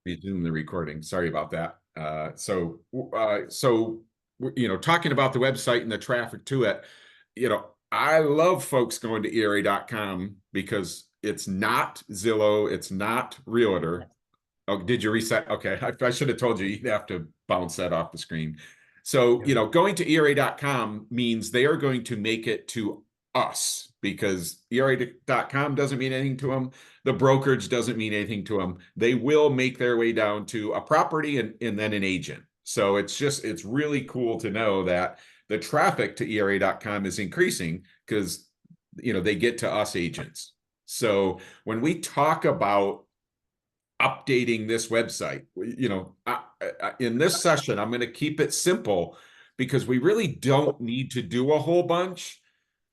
Resume the recording. Sorry about that. Talking about the website and the traffic to it, I love folks going to ERA.com because it's not Zillow, it's not Realtor. Oh, did you reset? Okay, I should have told you you'd have to bounce that off the screen. So, Yeah. going to ERA.com means they are going to make it to us because ERA.com doesn't mean anything to them. The brokerage doesn't mean anything to them. They will make their way down to a property and then an agent. So it's really cool to know that the traffic to ERA.com is increasing because, they get to us agents. So when we talk about updating this website. In this session, I'm going to keep it simple because we really don't need to do a whole bunch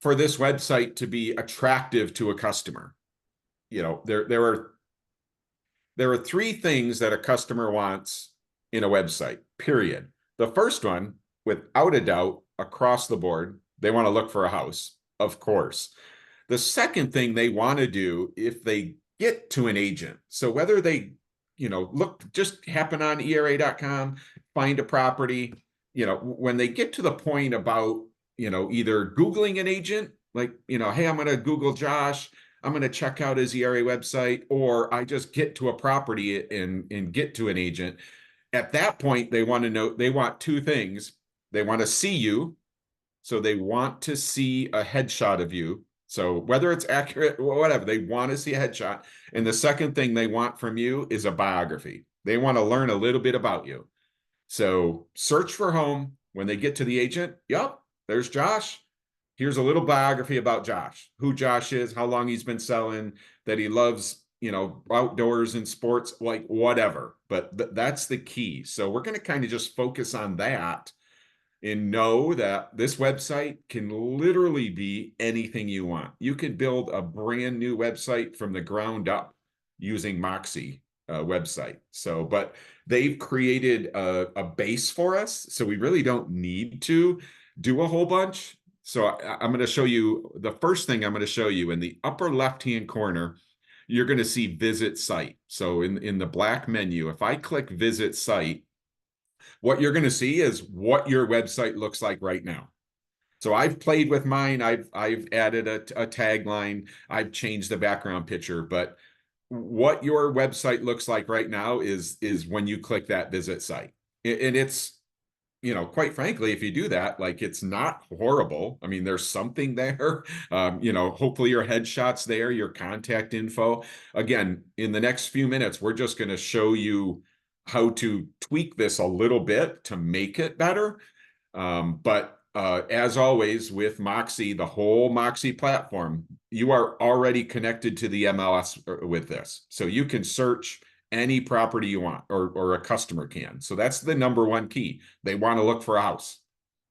for this website to be attractive to a customer. There are three things that a customer wants in a website, period. The first one, without a doubt, across the board, they want to look for a house, of course. The second thing they want to do if they get to an agent, so whether they, just happen on ERA.com, find a property, when they get to the point about, either Googling an agent, like, hey, I'm going to Google Josh, I'm going to check out his ERA website, or I just get to a property and get to an agent. At that point, they want two things. They want to see you. So they want to see a headshot of you. So whether it's accurate or whatever, they want to see a headshot. And the second thing they want from you is a biography. They want to learn a little bit about you. So search for home. When they get to the agent, yep, there's Josh. Here's a little biography about Josh, who Josh is, how long he's been selling, that he loves, outdoors and sports, like whatever. But that's the key. So we're going to kind of just focus on that and know that this website can literally be anything you want. You can build a brand new website from the ground up using Moxie website. So, but they've created a base for us. So we really don't need to do a whole bunch. So I'm going to show you the first thing I'm going to show you in the upper left-hand corner. You're going to see visit site. So in the black menu, if I click visit site, what you're going to see is what your website looks like right now. So I've played with mine. I've added a tagline. I've changed the background picture, but what your website looks like right now is when you click that visit site. And it's, quite frankly, if you do that, like, it's not horrible. I mean, there's something there. Hopefully your headshot's there, your contact info. Again, in the next few minutes, we're just going to show you how to tweak this a little bit to make it better. But as always with Moxie, the whole Moxie platform, you are already connected to the MLS with this. So you can search any property you want, or a customer can. So that's the number one key. They want to look for a house.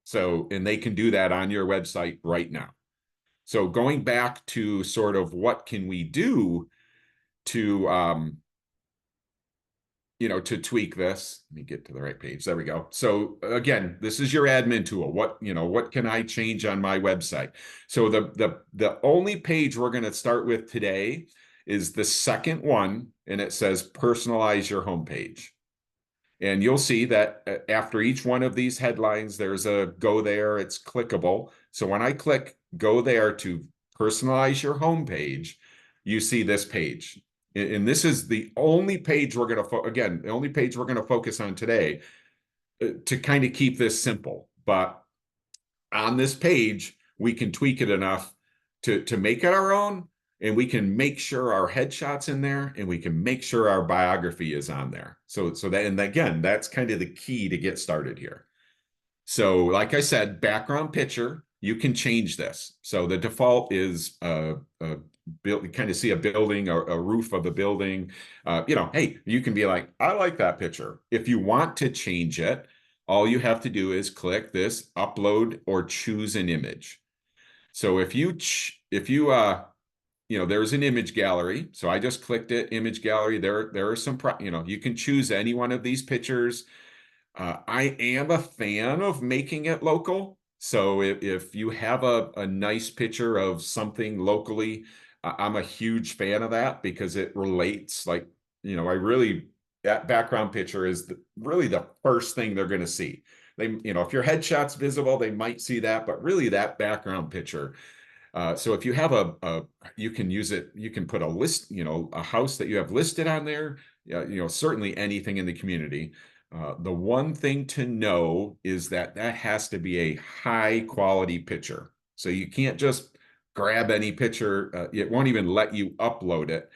So, and they can do that on your website right now. So going back to sort of what can we do to, to tweak this. Let me get to the right page. There we go. So again, this is your admin tool. What can I change on my website? So the only page we're going to start with today is the second one, and it says personalize your homepage. And you'll see that after each one of these headlines, there's a go there, it's clickable. So when I click go there to personalize your homepage, you see this page. And this is the only page we're going to, again, the only page we're going to focus on today to kind of keep this simple. But on this page, we can tweak it enough to make it our own, and we can make sure our headshot's in there, and we can make sure our biography is on there. So that, and again, that's kind of the key to get started here. So like I said, background picture, you can change this. So the default is you kind of see a building, a roof of a building. Hey, you can be like, I like that picture. If you want to change it, all you have to do is click this upload or choose an image. So if you there's an image gallery. So I just clicked it, image gallery. There are some, you can choose any one of these pictures. I am a fan of making it local. So if you have a nice picture of something locally, I'm a huge fan of that because it relates. Like, I really that background picture is really the first thing they're going to see. They, if your headshot's visible, they might see that, but really that background picture. So if you have you can use it, you can put a list, a house that you have listed on there, certainly anything in the community. The one thing to know is that that has to be a high quality picture. So you can't just grab any picture. It won't even let you upload it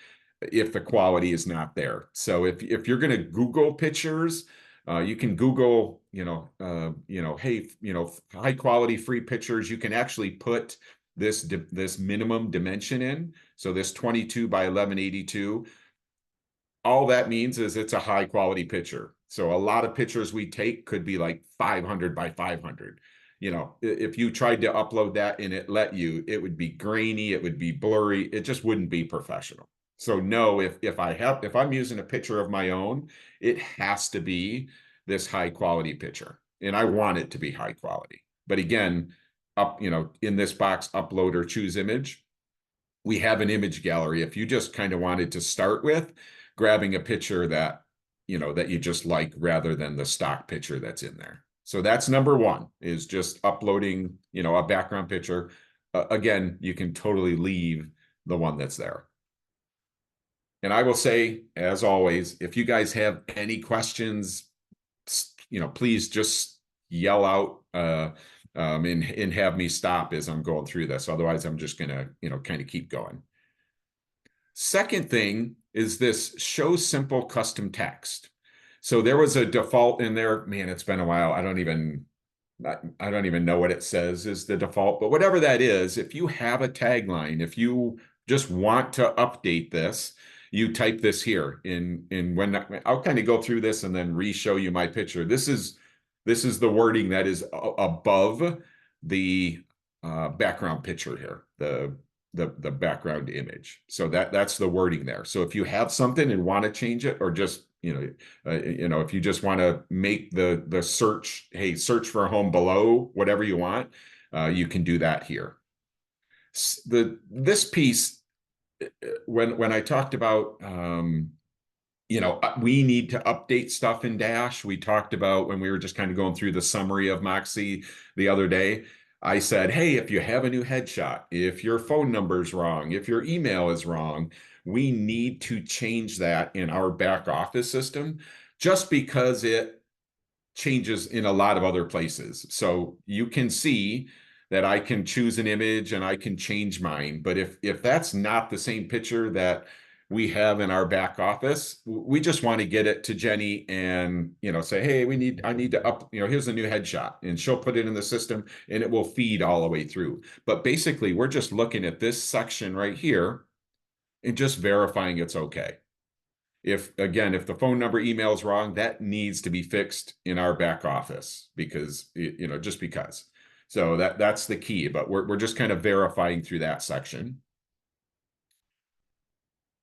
if the quality is not there. So if you're going to Google pictures, you can Google, hey, high quality free pictures. You can actually put this minimum dimension in. So this 22 by 1182, all that means is it's a high quality picture. So a lot of pictures we take could be like 500 by 500. If you tried to upload that and it let you, it would be grainy, it would be blurry, it just wouldn't be professional. So no, if I'm using a picture of my own, it has to be this high quality picture. And I want it to be high quality. But again, in this box, upload or choose image, we have an image gallery. If you just kind of wanted to start with grabbing a picture that you just like rather than the stock picture that's in there. So that's number one, is just uploading, a background picture. Again, you can totally leave the one that's there. And I will say, as always, if you guys have any questions, please just yell out and have me stop as I'm going through this. Otherwise, I'm just going to, kind of keep going. Second thing is this show simple custom text. So there was a default in there. Man, it's been a while. I don't even know what it says is the default, but whatever that is, if you have a tagline, if you just want to update this, you type this here when I'll kind of go through this and then re-show you my picture. This is the wording that is above the background picture here, the background image. So that's the wording there. So if you have something and want to change it, or just if you just want to make the search, hey, search for a home below, whatever you want, you can do that here. This piece, when I talked about we need to update stuff in Dash. We talked about when we were just kind of going through the summary of Moxie the other day. I said, hey, if you have a new headshot, if your phone number is wrong, if your email is wrong, we need to change that in our back office system, just because it changes in a lot of other places. So you can see that I can choose an image and I can change mine. But if that's not the same picture that we have in our back office, we just want to get it to Jenny and say, hey, I need to up, here's a new headshot, and she'll put it in the system and it will feed all the way through. But basically, we're just looking at this section right here and just verifying it's okay. If the phone number email is wrong, that needs to be fixed in our back office, because just because. So that's the key, but we're just kind of verifying through that section.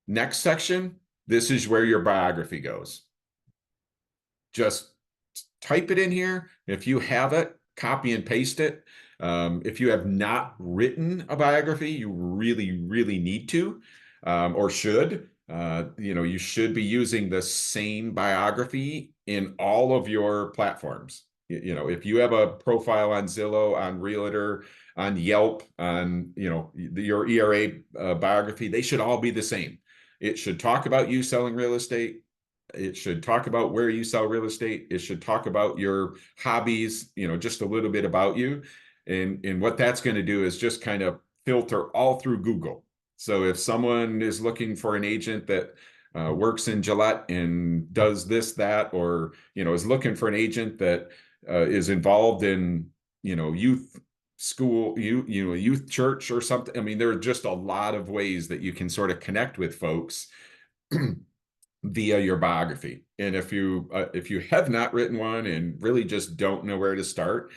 Next section, this is where your biography goes. Just type it in here. If you have it, copy and paste it. If you have not written a biography, you really, really need to, or should. You should be using the same biography in all of your platforms. If you have a profile on Zillow, on Realtor, on Yelp, on your ERA biography, they should all be the same. It should talk about you selling real estate. It should talk about where you sell real estate. It should talk about your hobbies, just a little bit about you. And what that's going to do is just kind of filter all through Google. So if someone is looking for an agent that works in Gillette and does this, that, or, is looking for an agent that is involved in, youth school, youth church or something. I mean, there are just a lot of ways that you can sort of connect with folks via your biography. And if you have not written one and really just don't know where to start,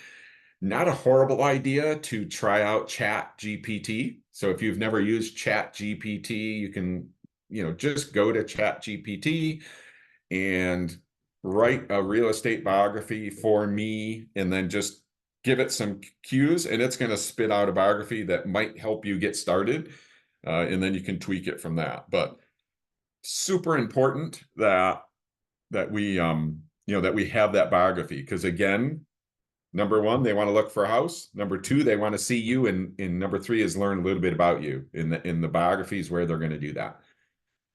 not a horrible idea to try out Chat GPT. So if you've never used Chat GPT, you can, just go to Chat GPT and write a real estate biography for me, and then just give it some cues, and it's going to spit out a biography that might help you get started. And then you can tweak it from that. But super important that that we that we have that biography. Because again, number one, they want to look for a house. Number two, they want to see you, and number three is learn a little bit about you in the biographies where they're going to do that.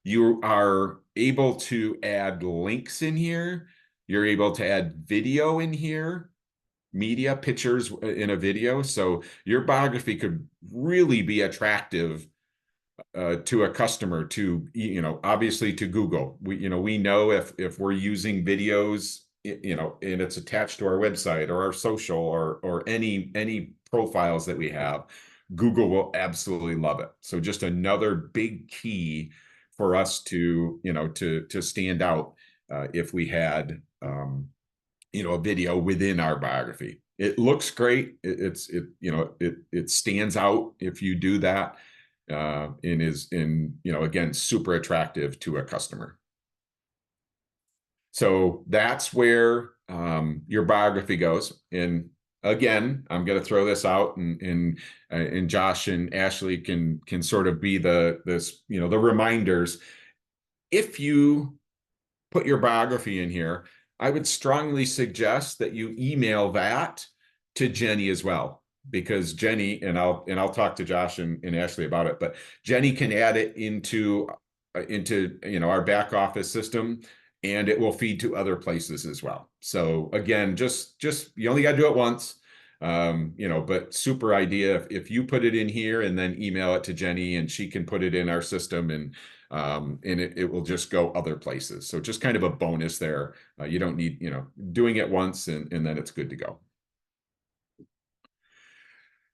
You are able to add links in here. You're able to add video in here, media, pictures in a video. So your biography could really be attractive to a customer, to obviously to Google. We know if we're using videos, and it's attached to our website or our social or any profiles that we have, Google will absolutely love it. So just another big key for us to to stand out if we had a video within our biography. It looks great. It stands out if you do that, and is again super attractive to a customer. So that's where your biography goes. And again, I'm going to throw this out, and Josh and Ashley can sort of be the reminders. If you put your biography in here, I would strongly suggest that you email that to Jenny as well, because Jenny, and I'll talk to Josh and Ashley about it, but Jenny can add it into our back office system, and it will feed to other places as well. So again, just you only got to do it once. But super idea if you put it in here and then email it to Jenny, and she can put it in our system, and it will just go other places. So just kind of a bonus there. You don't need, doing it once and then it's good to go.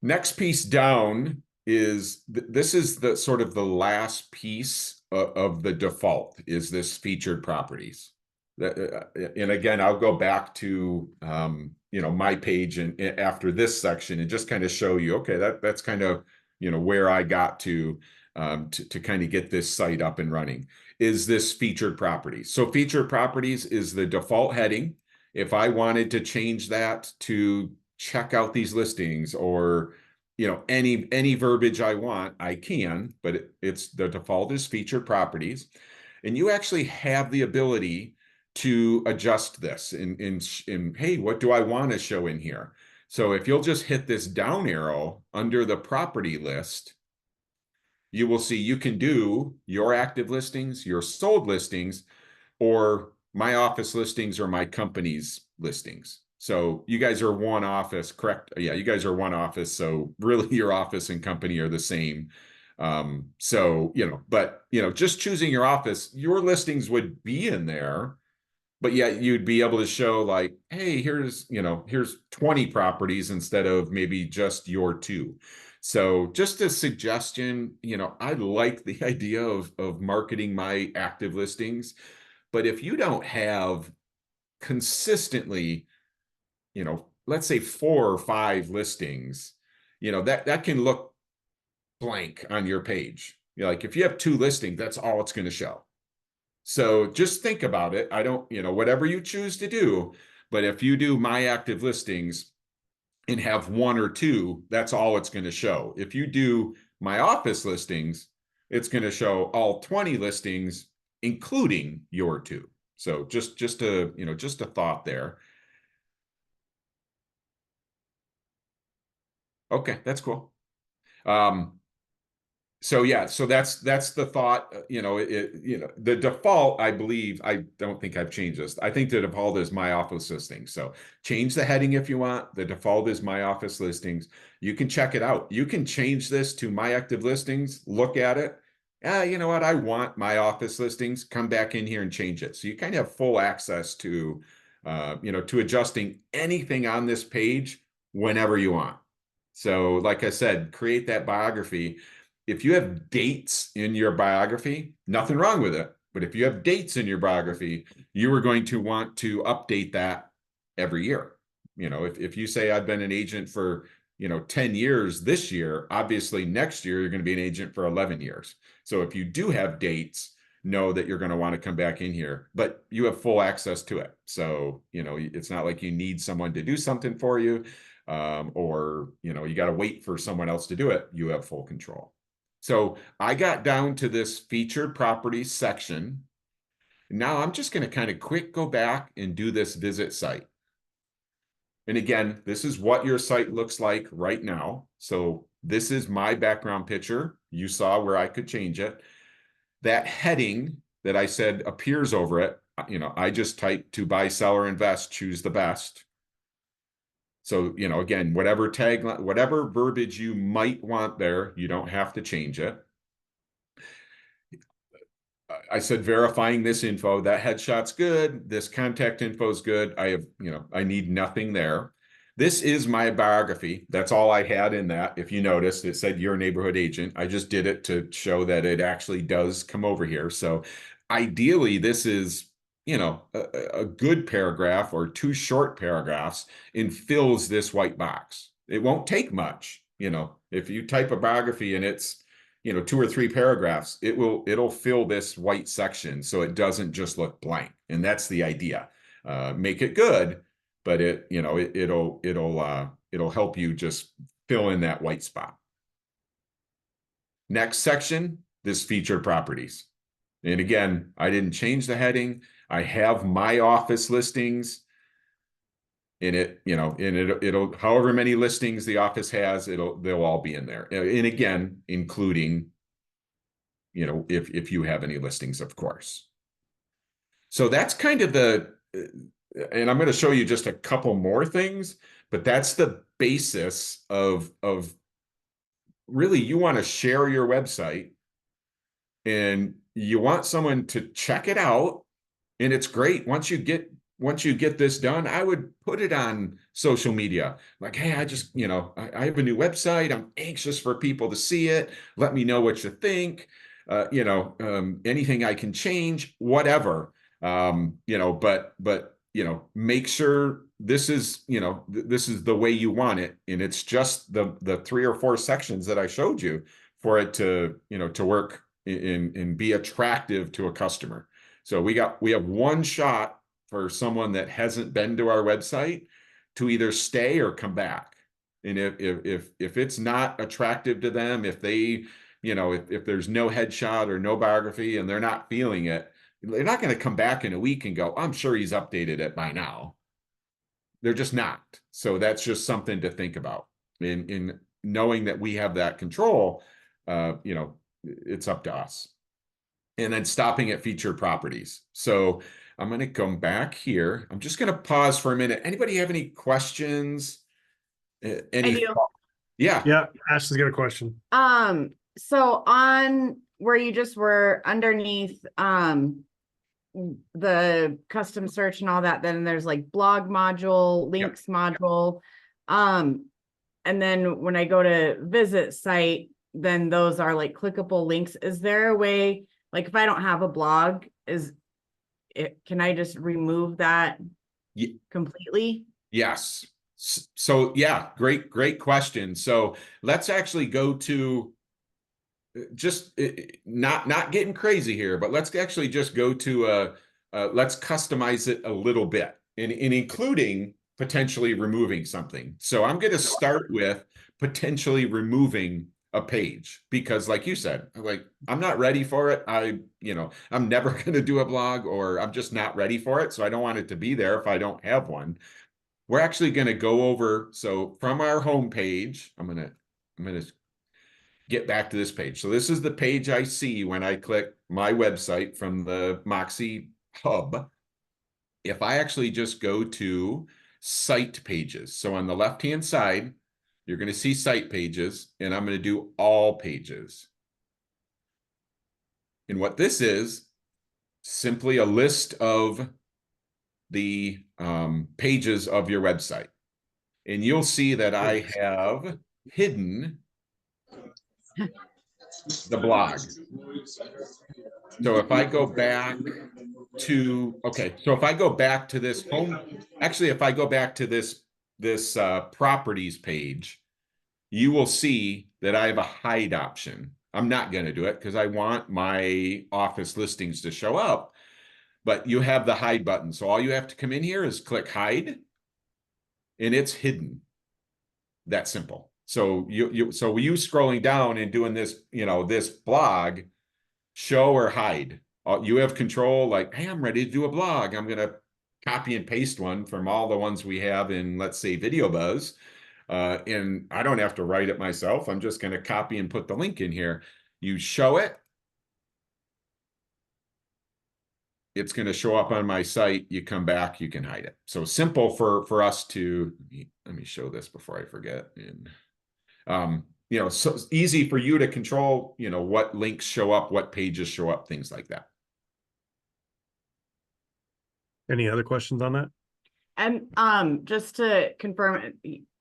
Next piece down is this is the sort of the last piece of the default, is this featured properties. And again, I'll go back to my page and after this section and just kind of show you, okay, that's kind of where I got to kind of get this site up and running, is this featured properties. So featured properties is the default heading. If I wanted to change that to check out these listings, or any verbiage I want, I can, but it's the default is featured properties. And you actually have the ability to adjust this in hey, what do I want to show in here? So if you'll just hit this down arrow under the property list, you will see you can do your active listings, your sold listings, or my office listings, or my company's listings. So you guys are one office, correct? Yeah, you guys are one office. So really your office and company are the same. So, but, just choosing your office, your listings would be in there, but yet you'd be able to show like, hey, here's 20 properties instead of maybe just your 2. So just a suggestion, I like the idea of marketing my active listings, but if you don't have consistently, let's say 4 or 5 listings, that can look blank on your page. Like if you have 2 listings, that's all it's going to show. So just think about it. I don't, whatever you choose to do, but if you do my active listings and have 1 or 2, that's all it's going to show. If you do my office listings, it's going to show all 20 listings, including your 2. So just a thought there. Okay, that's cool. So yeah, so that's the thought. The default, I believe, I don't think I've changed this. I think the default is my office listings. So change the heading if you want. The default is my office listings. You can check it out. You can change this to my active listings, look at it. You know what? I want my office listings. Come back in here and change it. So you kind of have full access to, to adjusting anything on this page whenever you want. So like I said, create that biography. If you have dates in your biography, nothing wrong with it. But if you have dates in your biography, you are going to want to update that every year. If you say I've been an agent for 10 years this year, obviously next year you're going to be an agent for 11 years. So if you do have dates, know that you're going to want to come back in here, but you have full access to it. So it's not like you need someone to do something for you, or you got to wait for someone else to do it. You have full control. So I got down to this featured properties section. Now I'm just going to kind of quick go back and do this visit site. And again, this is what your site looks like right now. So this is my background picture. You saw where I could change it. That heading that I said appears over it, I just type to buy, sell, or invest, choose the best. So, again, whatever tagline, whatever verbiage you might want there, you don't have to change it. I said verifying this info, that headshot's good, this contact info is good. I need nothing there. This is my biography. That's all I had in that. If you noticed, it said your neighborhood agent. I just did it to show that it actually does come over here. So ideally, this is, a good paragraph or 2 short paragraphs and fills this white box. It won't take much. If you type a biography and it's 2 or 3 paragraphs, it'll fill this white section so it doesn't just look blank. And that's the idea. Make it good, but it'll help you just fill in that white spot. Next section, this featured properties. And again, I didn't change the heading. I have my office listings. And it'll however many listings the office has, they'll all be in there. And again, including, if you have any listings, of course. So that's kind of and I'm going to show you just a couple more things, but that's the basis of really, you want to share your website and you want someone to check it out. And it's great. Once you get this done, I would put it on social media. Like, hey, I just, I have a new website. I'm anxious for people to see it. Let me know what you think. Anything I can change, whatever. But make sure this is the way you want it. And it's just the 3 or 4 sections that I showed you for it to work and be attractive to a customer. So we have one shot for someone that hasn't been to our website to either stay or come back. And if it's not attractive to them, if they, if there's no headshot or no biography and they're not feeling it, they're not going to come back in a week and go, I'm sure he's updated it by now. They're just not. So that's just something to think about. In knowing that we have that control, it's up to us. And then stopping at featured properties. So I'm going to come back here. I'm just going to pause for a minute. Anybody have any questions? I do. Yeah. Yeah, Ashley's got a question. So on where you just were underneath the custom search and all that, then there's like blog module, links module. And then when I go to visit site, then those are like clickable links. Is there a way, like if I don't have a blog, can I just remove that completely? Yes. So yeah, great question. So let's actually go to just not getting crazy here, but let's actually just go to let's customize it a little bit in including potentially removing something. So I'm going to start with potentially removing a page because like you said, I'm not ready for it. I'm never going to do a blog or I'm just not ready for it. So I don't want it to be there if I don't have one. We're actually going to go over. So from our home page, I'm going to get back to this page. So this is the page I see when I click my website from the Moxie hub. If I actually just go to site pages. So on the left-hand side, you're going to see site pages, and I'm going to do all pages. And what this is, simply a list of the pages of your website. And you'll see that I have hidden the blog. So if I go back to, so if I go back to this home, actually, if I go back to this properties page, you will see that I have a hide option. I'm not going to do it because I want my office listings to show up, but you have the hide button. So all you have to come in here is click hide and it's hidden. That simple. So you scrolling down and doing this, this blog, show or hide. You have control, like, hey, I'm ready to do a blog. I'm going to copy and paste one from all the ones we have in, let's say, Video Buzz. And I don't have to write it myself. I'm just going to copy and put the link in here. You show it. It's going to show up on my site. You come back, you can hide it. So simple for us to, let me show this before I forget. And, so easy for you to control, what links show up, what pages show up, things like that. Any other questions on that? And just to confirm,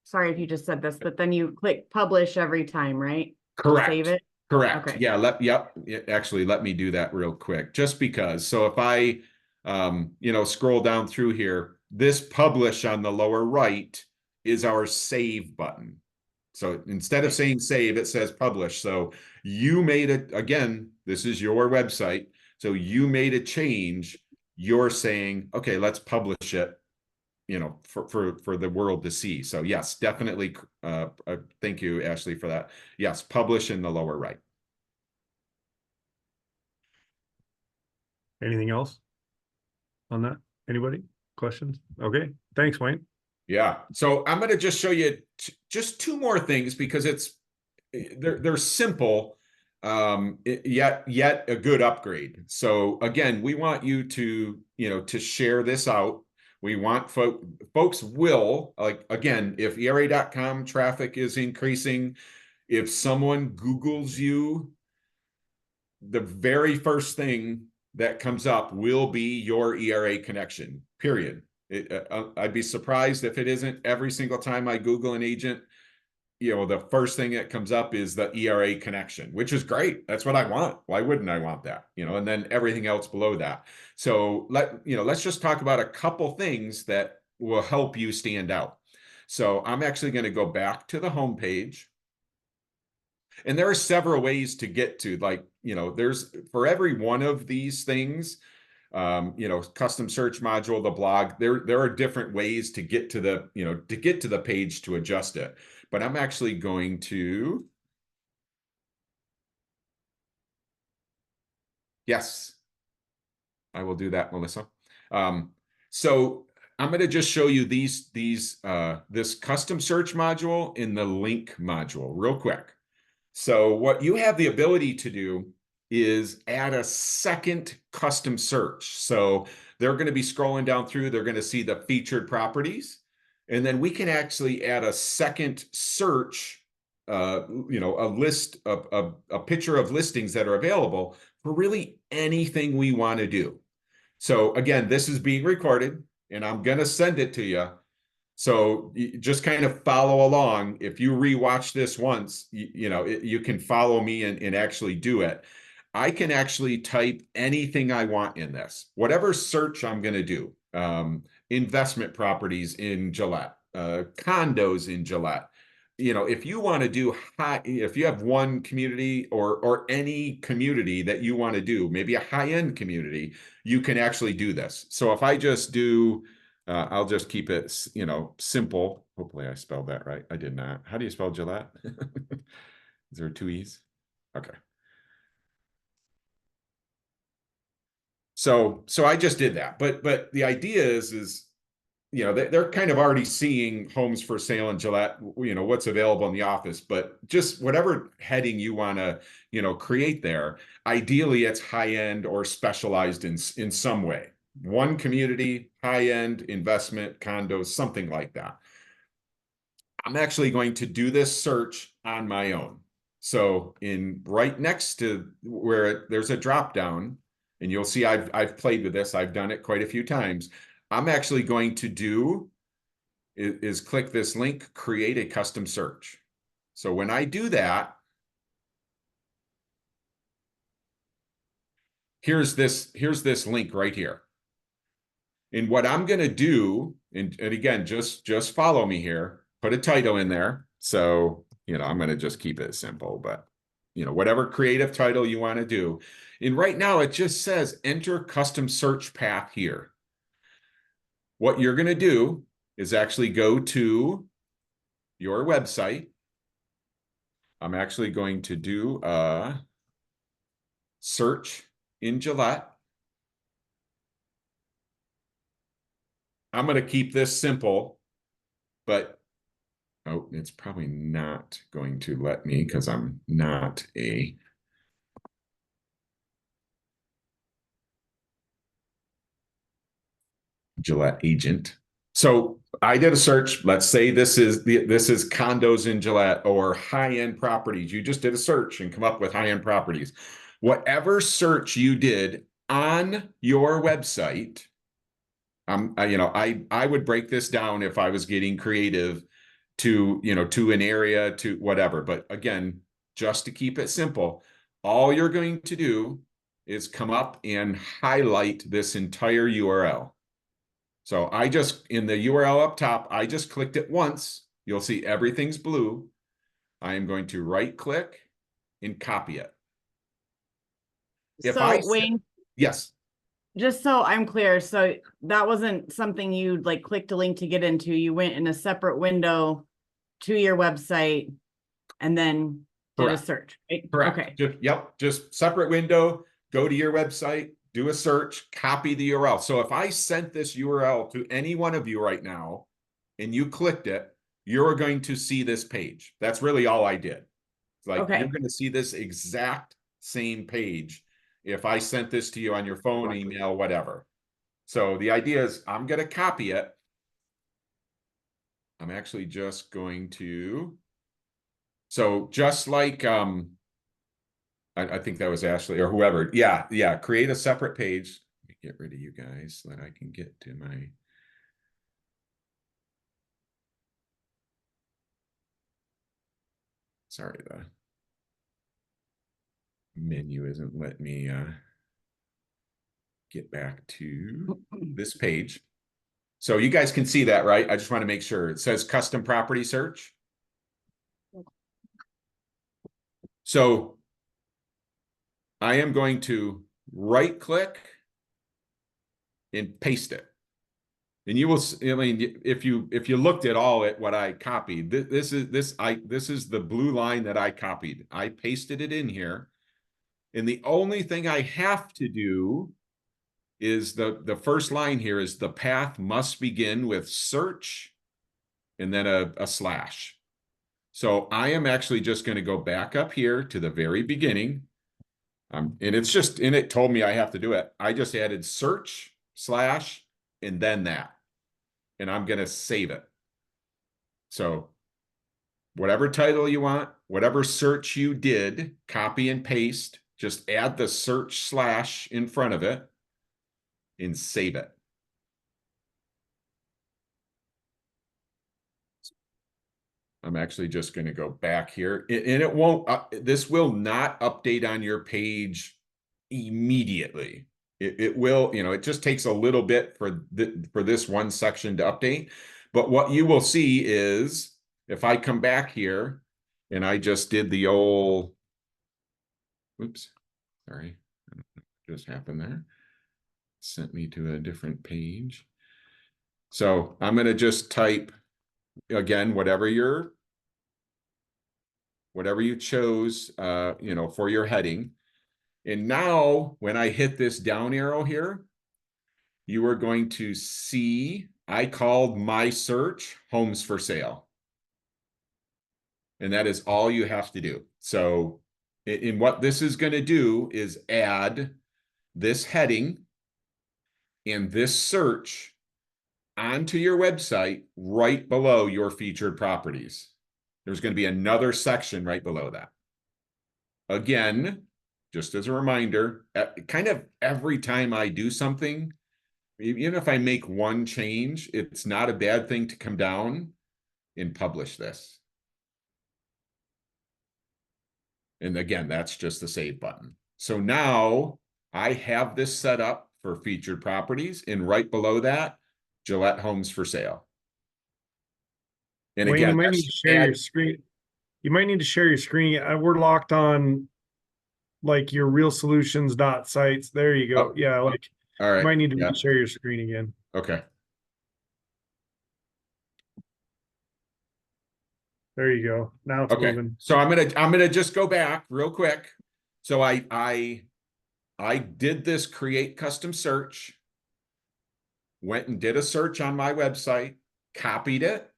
sorry if you just said this, but then you click publish every time, right? Correct. Save it. Correct. Okay. Yeah. Actually, let me do that real quick, just because. So if I, scroll down through here, this publish on the lower right is our save button. So instead of saying save, it says publish. So you made it, again, this is your website. So you made a change. You're saying, okay, let's publish it, for the world to see. So yes, definitely. Thank you, Ashley, for that. Yes, publish in the lower right. Anything else on that? Anybody? Questions? Okay. Thanks, Wayne. Yeah. So I'm going to just show you just two more things because they're simple, yet a good upgrade. So again, we want you to, to share this out. We want folks will, like, again, if ERA.com traffic is increasing, if someone Googles you, the very first thing that comes up will be your ERA connection, period. I'd be surprised if it isn't every single time I Google an agent. The first thing that comes up is the ERA connection, which is great. That's what I want. Why wouldn't I want that? And then everything else below that. So let's just talk about a couple things that will help you stand out. So I'm actually going to go back to the home page. And there are several ways to get to, like, there's, for every one of these things, custom search module, the blog, there are different ways to get to the page to adjust it. But I'm actually going to, yes, I will do that, Melissa. So I'm going to just show you this custom search module in the link module real quick. So what you have the ability to do is add a second custom search. So they're going to be scrolling down through, they're going to see the featured properties. And then we can actually add a second search, a list of a picture of listings that are available for really anything we want to do. So again, this is being recorded and I'm going to send it to you. So you just kind of follow along. If you rewatch this once, you can follow me and actually do it. I can actually type anything I want in this, whatever search I'm going to do. Investment properties in Gillette, condos in Gillette. If you want to do if you have one community or any community that you want to do, maybe a high-end community, you can actually do this. So if I just do, I'll just keep it, simple. Hopefully I spelled that right. I did not. How do you spell Gillette? Is there two E's? Okay. So I just did that. But the idea is, they're kind of already seeing homes for sale in Gillette, what's available in the office, but just whatever heading you want to, create there. Ideally, it's high end or specialized in some way. One community, high end, investment, condos, something like that. I'm actually going to do this search on my own. So right next to where there's a drop down, and you'll see I've played with this. I've done it quite a few times. I'm actually going to do is click this link, create a custom search. So when I do that, here's this link right here. And what I'm going to do, and again, just follow me here, put a title in there. So, I'm going to just keep it simple, but whatever creative title you want to do. And right now it just says enter custom search path here. What you're going to do is actually go to your website. I'm actually going to do a search in Gillette. I'm going to keep this simple, but oh, it's probably not going to let me because I'm not a Gillette agent. So I did a search. Let's say this is condos in Gillette or high-end properties. You just did a search and come up with high-end properties. Whatever search you did on your website, I would break this down if I was getting creative to, to an area, to whatever. But again, just to keep it simple, all you're going to do is come up and highlight this entire URL. So I just, in the URL up top, I just clicked it once. You'll see everything's blue. I am going to right click and copy it. So Wayne, yes. just so I'm clear, so that wasn't something you like clicked a link to get into. You went in a separate window to your website and then did a search, right? Correct. Okay. Just separate window, go to your website, do a search, copy the URL. So if I sent this URL to any one of you right now and you clicked it, you're going to see this page. That's really all I did. It's like you're going to see this exact same page if I sent this to you on your phone, email, whatever. So the idea is I'm going to copy it. I'm actually just going to, so just like, I think that was Ashley or whoever. Yeah. Create a separate page. Let me get rid of you guys so that I can get to my. Sorry, the menu isn't letting me get back to this page. So you guys can see that, right? I just want to make sure it says custom property search. So I am going to right click and paste it. And you will, I mean, if you looked at all at what I copied, this is the blue line that I copied. I pasted it in here. And the only thing I have to do is the first line here is the path must begin with search and then a slash. So I am actually just going to go back up here to the very beginning. And it told me I have to do it. I just added search slash and then that. And I'm going to save it. So whatever title you want, whatever search you did, copy and paste, just add the search slash in front of it and save it. I'm actually just going to go back here and it won't, this will not update on your page immediately. It will, it just takes a little bit for this one section to update. But what you will see is if I come back here and I just did the old, oops, sorry, what just happened there. Sent me to a different page. So I'm going to just type again, whatever you chose, for your heading. And now when I hit this down arrow here, you are going to see, I called my search homes for sale. And that is all you have to do. So in what this is going to do is add this heading and this search onto your website right below your featured properties. There's going to be another section right below that. Again, just as a reminder, kind of every time I do something, even if I make one change, it's not a bad thing to come down and publish this. And again, that's just the save button. So now I have this set up for featured properties, and right below that, Gillette Homes for Sale. And Wayne, again, you might need to share your screen. You might need to share your screen. We're locked on like your real solutions sites. There you go. Oh, yeah, like all right. You might need to share your screen again. Okay. There you go. Now it's moving. So I'm gonna just go back real quick. So I I did this create custom search, went and did a search on my website, copied it,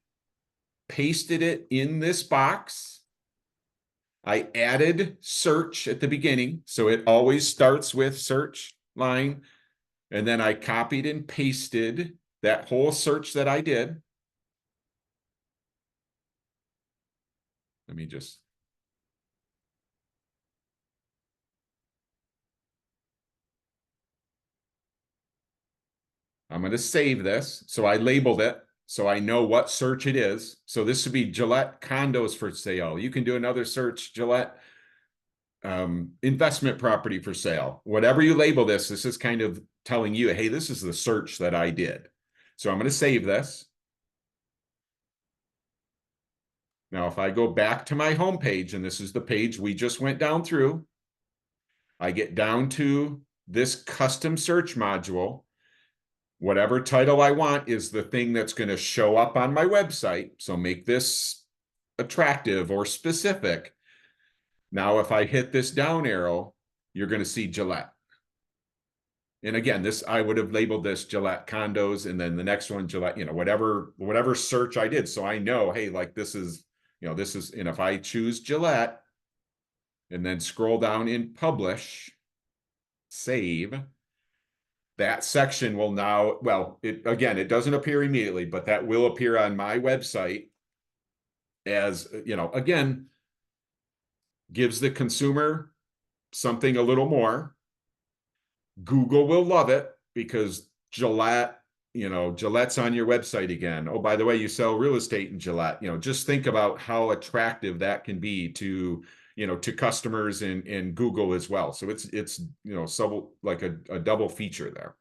pasted it in this box. I added search at the beginning, so it always starts with search line. And then I copied and pasted that whole search that I did. Let me just. I'm going to save this. So I labeled it so I know what search it is. So this would be Gillette condos for sale. You can do another search, Gillette investment property for sale. Whatever you label this, this is kind of telling you, hey, this is the search that I did. So I'm going to save this. Now, if I go back to my home page, and this is the page we just went down through, I get down to this custom search module. Whatever title I want is the thing that's going to show up on my website. So make this attractive or specific. Now, if I hit this down arrow, you're going to see Gillette. And again, this, I would have labeled this Gillette condos, and then the next one, Gillette, you know, whatever search I did. So I know, hey, like this is, you know, this is, and if I choose Gillette and then scroll down in publish, save, that section will now, well, it again, it doesn't appear immediately, but that will appear on my website as, you know, again, gives the consumer something a little more. Google will love it because Gillette, you know, Gillette's on your website again. Oh, by the way, you sell real estate in Gillette. You know, just think about how attractive that can be to, you know, to customers in Google as well. So it's you know, so like a double feature there.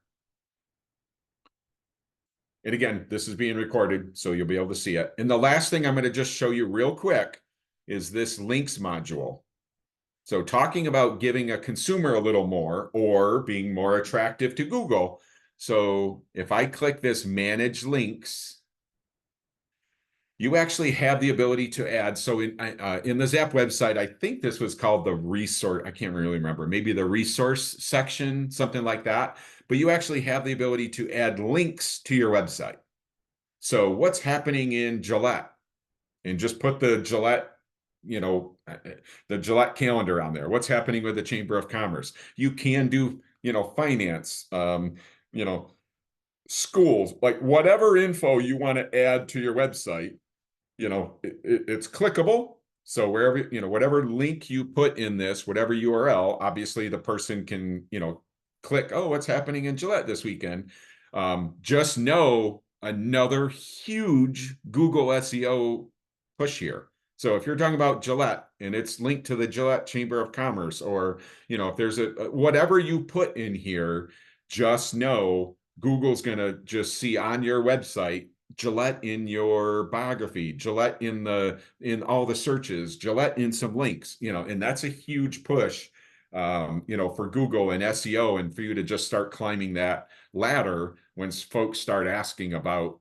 And again, this is being recorded, so you'll be able to see it. And the last thing I'm going to just show you real quick is this links module. So talking about giving a consumer a little more or being more attractive to Google. So if I click this manage links, you actually have the ability to add. So in the Zap website, I think this was called the resource. I can't really remember, maybe the resource section, something like that. But you actually have the ability to add links to your website. So what's happening in Gillette? And just put the Gillette, you know, the Gillette calendar on there. What's happening with the Chamber of Commerce? You can do, you know, finance, you know, schools, like whatever info you want to add to your website, you know, it's clickable. So wherever, you know, whatever link you put in this, whatever URL, obviously the person can, you know, click, oh, what's happening in Gillette this weekend? Just know another huge Google SEO push here. So if you're talking about Gillette and it's linked to the Gillette Chamber of Commerce, or, you know, if there's whatever you put in here, just know Google's going to just see on your website Gillette in your biography, Gillette in all the searches, Gillette in some links, you know, and that's a huge push, you know, for Google and SEO, and for you to just start climbing that ladder when folks start asking about,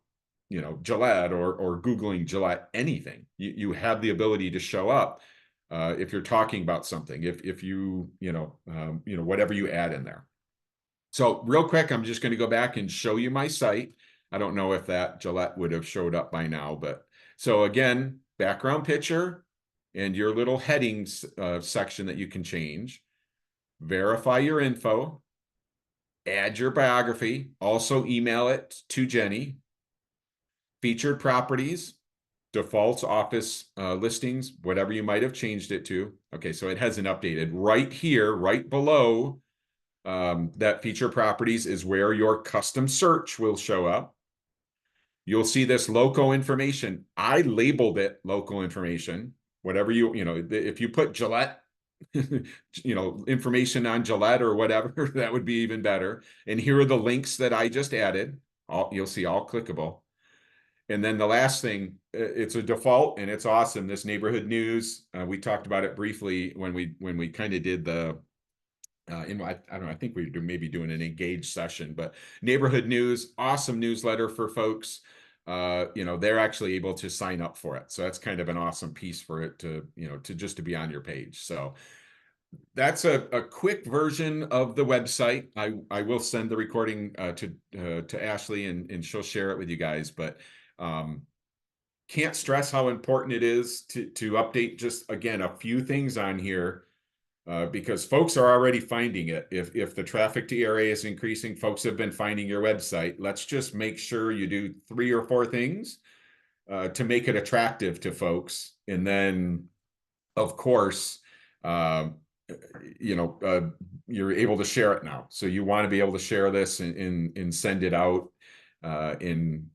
you know, Gillette or Googling Gillette anything. You have the ability to show up if you're talking about something, if you, you know, whatever you add in there. So real quick, I'm just going to go back and show you my site. I don't know if that Gillette would have showed up by now, but so again, background picture and your little headings section that you can change. Verify your info, add your biography, also email it to Jenny. Featured properties, defaults, office listings, whatever you might have changed it to. Okay, so it hasn't updated. Right here, right below that feature properties is where your custom search will show up. You'll see this local information. I labeled it local information. Whatever you know, if you put Gillette, you know, information on Gillette or whatever, that would be even better. And here are the links that I just added. You'll see all clickable. And then the last thing, it's a default and it's awesome. This neighborhood news, we talked about it briefly when we kind of did the, I don't know, I think we maybe doing an engaged session, but neighborhood news, awesome newsletter for folks. You know, they're actually able to sign up for it. So that's kind of an awesome piece for it to, you know, to just to be on your page. So that's a quick version of the website. I will send the recording to Ashley, and she'll share it with you guys. But can't stress how important it is to update just again a few things on here, because folks are already finding it. If the traffic to ERA is increasing, folks have been finding your website. Let's just make sure you do 3 or 4 things to make it attractive to folks, and then of course, you're able to share it now. So you want to be able to share this and send it out. In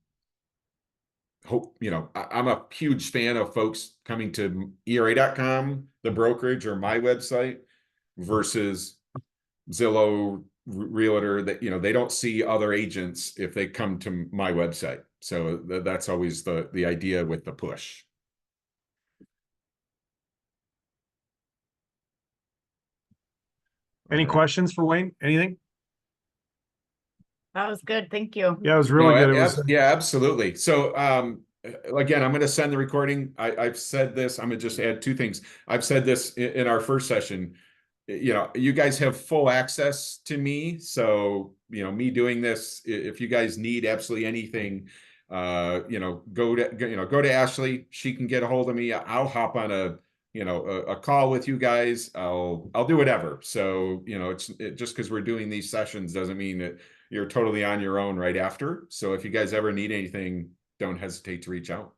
hope, I'm a huge fan of folks coming to ERA.com, the brokerage, or my website versus Zillow, Realtor. That they don't see other agents if they come to my website. So that's always the idea with the push. Any questions for Wayne? Anything? That was good. Thank you. Yeah, it was really good. It was, Yeah, absolutely. So again, I'm going to send the recording. I've said this. I'm going to just add 2 things. I've said this in our first session. You guys have full access to me. So, me doing this, if you guys need absolutely anything, go to Ashley. She can get a hold of me. I'll hop on a call with you guys. I'll do whatever. So, just because we're doing these sessions doesn't mean that you're totally on your own right after. So if you guys ever need anything, don't hesitate to reach out.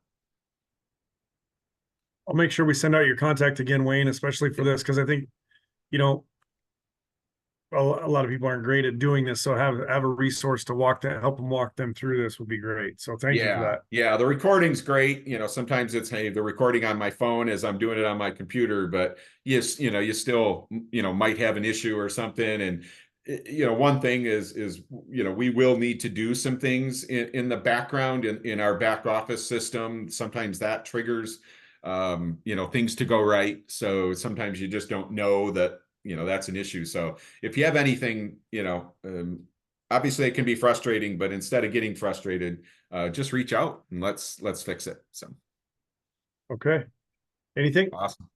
I'll make sure we send out your contact again, Wayne, especially for this, because I think, a lot of people aren't great at doing this. So have a resource to help them walk them through this would be great. So thank you for that. Yeah, the recording's great. Sometimes it's, hey, the recording on my phone as I'm doing it on my computer, but yes, you still, might have an issue or something. And one thing is we will need to do some things in the background in our back office system. Sometimes that triggers things to go right. So sometimes you just don't know that that's an issue. So if you have anything, obviously it can be frustrating, but instead of getting frustrated, just reach out and let's fix it. So okay, anything? Awesome.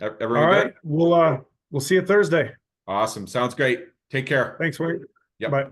All Everyone right, good? we'll see you Thursday. Awesome. Sounds great. Take care. Thanks, Wayne. Yep. Bye.